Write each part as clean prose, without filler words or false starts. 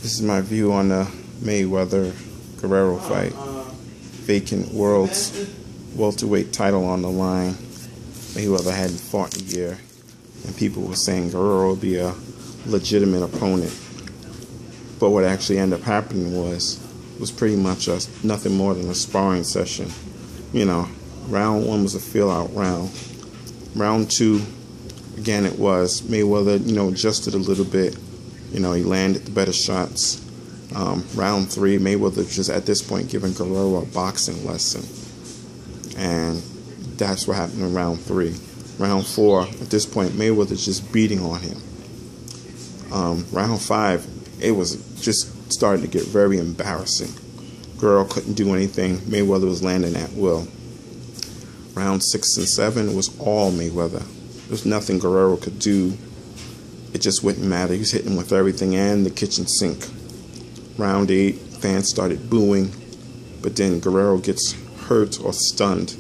This is my view on the Mayweather Guerrero fight. Vacant world's welterweight title on the line. Mayweather hadn't fought in a year, and people were saying Guerrero would be a legitimate opponent. But what actually ended up happening was pretty much nothing more than a sparring session. You know, round one was a feel-out round. Round two, again, it was Mayweather, adjusted a little bit. He landed the better shots. Round three, Mayweather was just at this point giving Guerrero a boxing lesson. And that's what happened in round three. Round four, at this point, Mayweather's just beating on him. Round five, it was just starting to get very embarrassing. Guerrero couldn't do anything. Mayweather was landing at will. Round 6 and 7 was all Mayweather. There was nothing Guerrero could do. It just wouldn't matter. He was hitting with everything and the kitchen sink. Round 8, fans started booing, but then Guerrero gets hurt or stunned,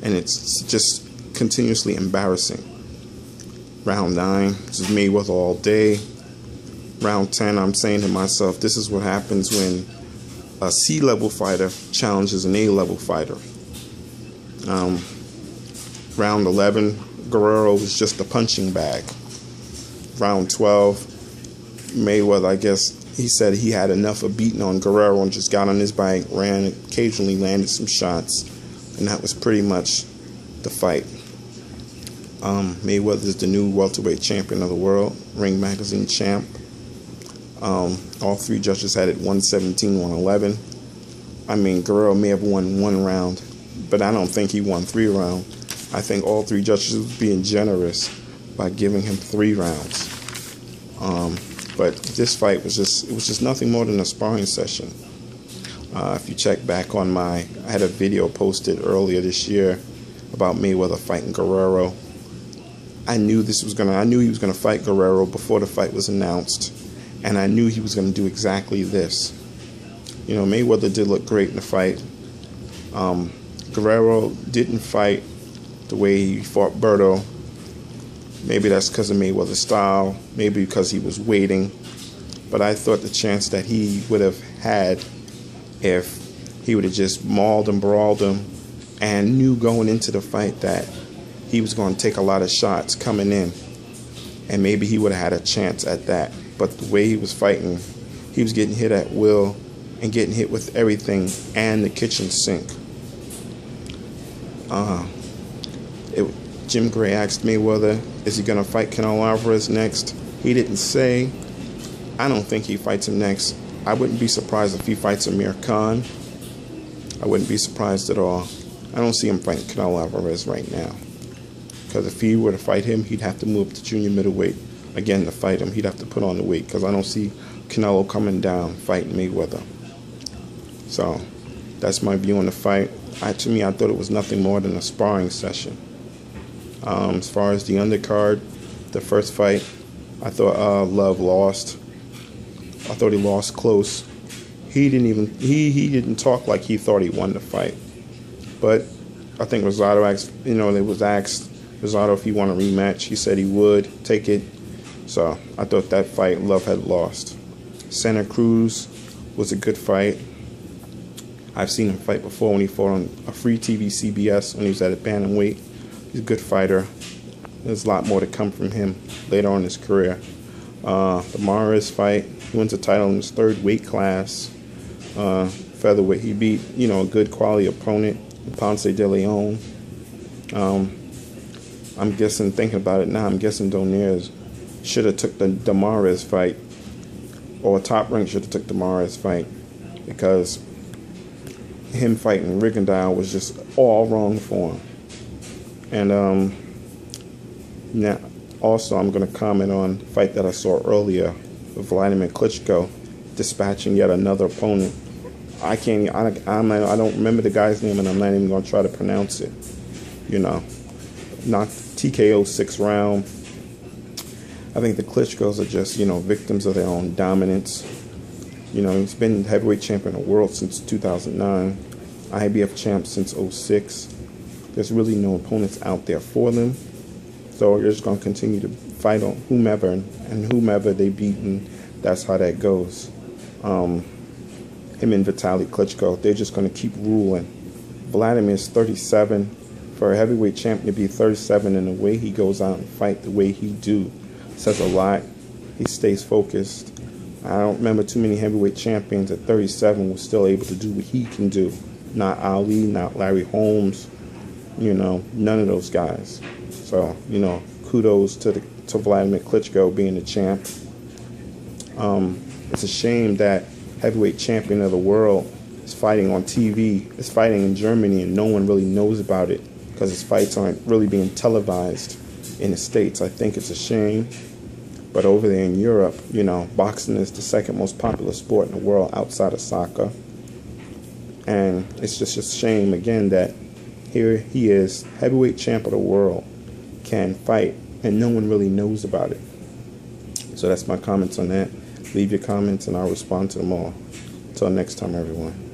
and it's just continuously embarrassing. Round 9, this is Mayweather all day. Round 10, I'm saying to myself, this is what happens when a C-level fighter challenges an A-level fighter. Round 11, Guerrero was just a punching bag. Round 12, Mayweather, I guess he said he had enough of beating on Guerrero and just got on his bike, ran, occasionally landed some shots, and that was pretty much the fight. Mayweather is the new welterweight champion of the world, Ring Magazine champ. All three judges had it 117, 111. I mean, Guerrero may have won one round, but I don't think he won 3 rounds. I think all three judges were being generous by giving him 3 rounds. But this fight was just nothing more than a sparring session. If you check back on I had a video posted earlier this year about Mayweather fighting Guerrero. I knew he was gonna fight Guerrero before the fight was announced, and I knew he was gonna do exactly this. Mayweather did look great in the fight. Guerrero didn't fight the way he fought Berto. Maybe that's because of Mayweather's style, maybe because he was waiting. But I thought the chance that he would have had if he would have just mauled and brawled him and knew going into the fight that he was going to take a lot of shots coming in, and maybe he would have had a chance at that. But the way he was fighting, he was getting hit at will and getting hit with everything and the kitchen sink. Jim Gray asked Mayweather, is he going to fight Canelo Alvarez next? He didn't say. I don't think he fights him next. I wouldn't be surprised if he fights Amir Khan. I wouldn't be surprised at all. I don't see him fighting Canelo Alvarez right now. Because if he were to fight him, he'd have to move up to junior middleweight. Again, to fight him, he'd have to put on the weight, because I don't see Canelo coming down fighting Mayweather. So that's my view on the fight. To me, I thought it was nothing more than a sparring session. As far as the undercard, the first fight, I thought Love lost. I thought he lost close. He didn't talk like he thought he won the fight. But I think Rosado asked, Rosado if he won a rematch. He said he would take it. So I thought that fight Love had lost. Santa Cruz was a good fight. I've seen him fight before when he fought on a free TV CBS when he was at a bantamweight. He's a good fighter. There's a lot more to come from him later on in his career. The Mares fight, he wins a title in his 3rd weight class. Featherweight, he beat, a good quality opponent, Ponce de Leon. I'm guessing, thinking about it now, I'm guessing Donaire should have took the Mares fight, or Top Rank should have took the Mares fight, because him fighting Rigondeaux was just all wrong for him. And now, also, I'm going to comment on the fight that I saw earlier with Vladimir Klitschko dispatching yet another opponent. I don't remember the guy's name, and I'm not even going to try to pronounce it. Knocked TKO 6th round. I think the Klitschkos are just, victims of their own dominance. He's been heavyweight champion of the world since 2009, IBF champ since 2006. There's really no opponents out there for them. So they're just going to continue to fight on whomever, and whomever they beat, and that's how that goes. him and Vitaly Klitschko, they're just going to keep ruling. Vladimir's 37. For a heavyweight champion to be 37 and the way he goes out and fight the way he do says a lot. He stays focused. I don't remember too many heavyweight champions at 37 were still able to do what he can do. Not Ali, not Larry Holmes, none of those guys. So, kudos to Vladimir Klitschko being the champ. It's a shame that heavyweight champion of the world is fighting on TV. Is fighting in Germany and no one really knows about it because his fights aren't really being televised in the States. I think it's a shame. But over there in Europe, boxing is the second most popular sport in the world outside of soccer. And it's just a shame, again, that here he is, heavyweight champ of the world, can fight, and no one really knows about it. So that's my comments on that. Leave your comments, and I'll respond to them all. Until next time, everyone.